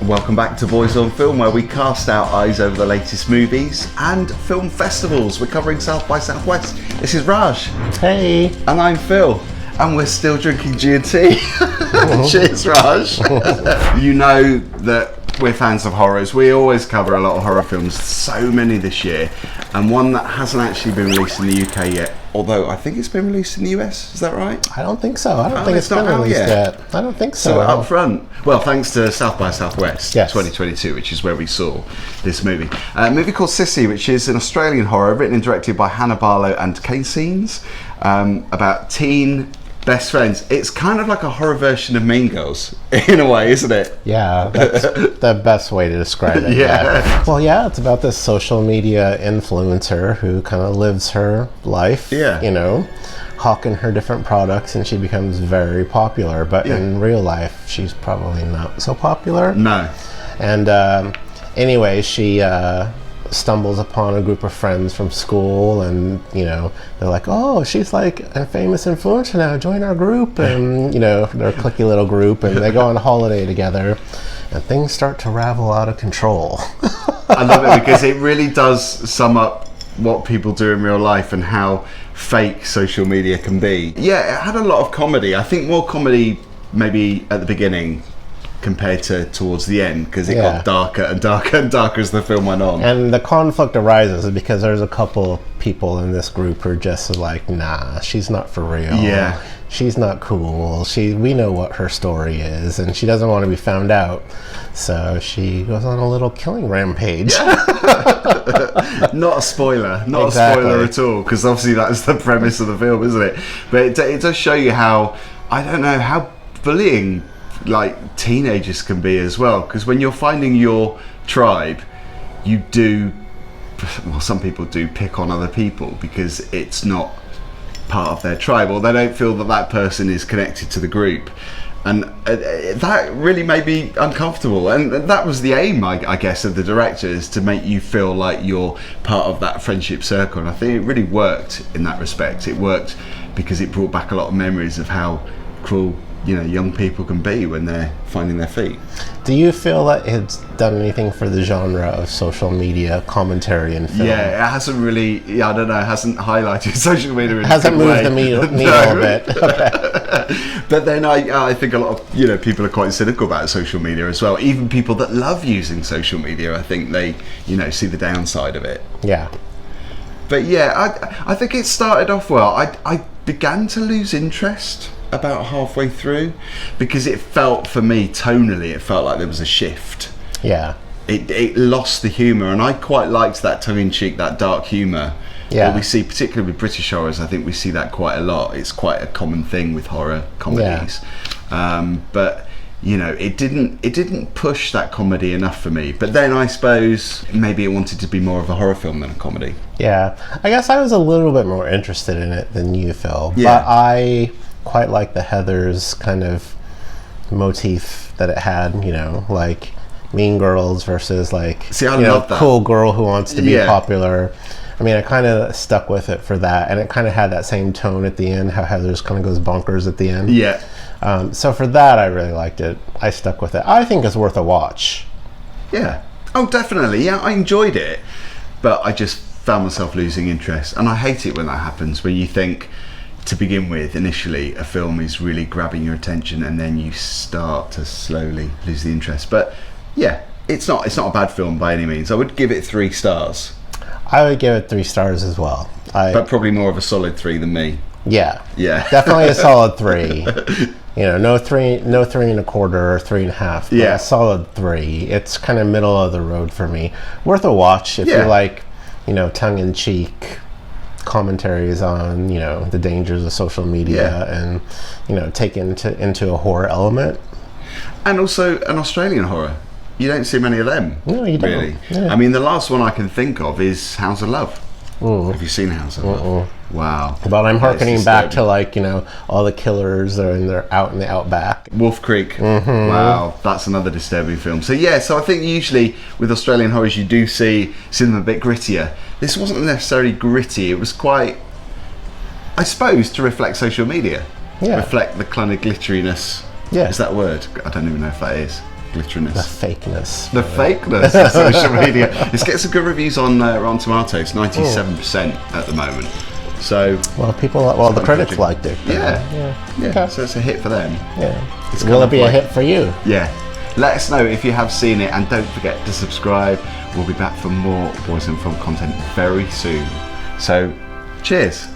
Welcome back to Boys On Film, where we cast our eyes over the latest movies and film festivals. We're covering South by Southwest. This is Raj. Hey. And I'm Phil. And we're still drinking G&T. Cheers, Raj. You know that we're fans of horrors. We always cover a lot of horror films, so many this year. And one that hasn't actually been released in the UK yet, although I think it's been released in the US. Is that right? I don't think so. I don't think it's been released yet. I don't think so. So up front, well, thanks to South by Southwest 2022, which is where we saw this movie. A movie called Sissy, which is an Australian horror written and directed by Hannah Barlow and Kane, Senes, about teen best friends. It's kind of like a horror version of Mean Girls, in a way, isn't it? Yeah, that's the best way to describe it. Yeah. Well, yeah, it's about this social media influencer who kind of lives her life, you know, hawking her different products, and she becomes very popular. But in real life, she's probably not so popular. No. And anyway, she stumbles upon a group of friends from school, and you know, they're like, oh, she's like a famous influencer now, join our group. And you know, they're a cliquey little group, and they go on a holiday together, and things start to ravel out of control. I love it because it really does sum up what people do in real life and how fake social media can be. Yeah, it had a lot of comedy. I think more comedy maybe at the beginning compared to towards the end, because it got darker and darker and darker as the film went on. And the conflict arises because there's a couple of people in this group who are just like, nah, she's not for real. Yeah. She's not cool. We know what her story is, and she doesn't want to be found out. So she goes on a little killing rampage. Not a spoiler. Not a spoiler at all, because obviously that's the premise of the film, isn't it? But it does show you how, I don't know, how bullying like teenagers can be as well, because when you're finding your tribe, you do, well, some people do pick on other people because it's not part of their tribe, or they don't feel that that person is connected to the group, and that really made me uncomfortable. And that was the aim, I guess, of the director, is to make you feel like you're part of that friendship circle. And I think it really worked in that respect. It worked because it brought back a lot of memories of how cruel, you know, young people can be when they're finding their feet. Do you feel that it's done anything for the genre of social media commentary in film? Yeah, it hasn't really, I don't know, it hasn't highlighted social media in a hasn't good moved way. the needle a bit. Okay. But then I think a lot of, you know, people are quite cynical about social media as well. Even people that love using social media, I think they, you know, see the downside of it. Yeah. But yeah, I think it started off well. I began to lose interest about halfway through, because it felt, for me, tonally, it felt like there was a shift. Yeah. It lost the humour, and I quite liked that tongue-in-cheek, that dark humour. Yeah. What we see, particularly with British horrors, I think we see that quite a lot. It's quite a common thing with horror comedies. Yeah. But you know, it didn't push that comedy enough for me. But then I suppose maybe it wanted to be more of a horror film than a comedy. Yeah, I guess I was a little bit more interested in it than you, Phil. Yeah. But I quite like the Heathers kind of motif that it had, you know, like Mean Girls versus like, see, I you know, love that. cool girl who wants to be popular. I mean, I kind of stuck with it for that, and it kind of had that same tone at the end, how Heathers kind of goes bonkers at the end. Yeah. So for that, I really liked it. I stuck with it. I think it's worth a watch. Yeah. Oh, definitely. Yeah, I enjoyed it, but I just found myself losing interest, and I hate it when that happens, where you think, to begin with, initially, a film is really grabbing your attention, and then you start to slowly lose the interest. But yeah, it's not a bad film by any means. I would give it 3 stars. I would give it 3 stars as well. But probably more of a solid 3 than me. Yeah. Yeah. Definitely a solid 3. You know, no 3 and a quarter or 3.5. Yeah. A solid 3. It's kind of middle of the road for me. Worth a watch if you like, you know, tongue-in-cheek commentaries on, you know, the dangers of social media and, you know, take into a horror element. And also an Australian horror. You don't see many of them. No, you don't. Really. Yeah. I mean, the last one I can think of is House of Love. Have you seen House of Love? Wow. But I'm hearkening back to, like, you know, all the killers are out in the outback. Wolf Creek. Wow, that's another disturbing film. So yeah, so I think usually with Australian horrors you do see them a bit grittier. This wasn't necessarily gritty. It was quite, I suppose, to reflect social media. Yeah. Reflect the kind of glitteriness. Yeah. Is that a word? I don't even know if that is. glitteriness. The fakeness. The fakeness of social media. It's getting some good reviews on Rotten Tomatoes, 97% at the moment. So the critics liked it. Yeah. Okay. So it's a hit for them. Yeah. Will it be a hit for you? Yeah. Let us know if you have seen it, and don't forget to subscribe. We'll be back for more Boys on Film content very soon. So, cheers.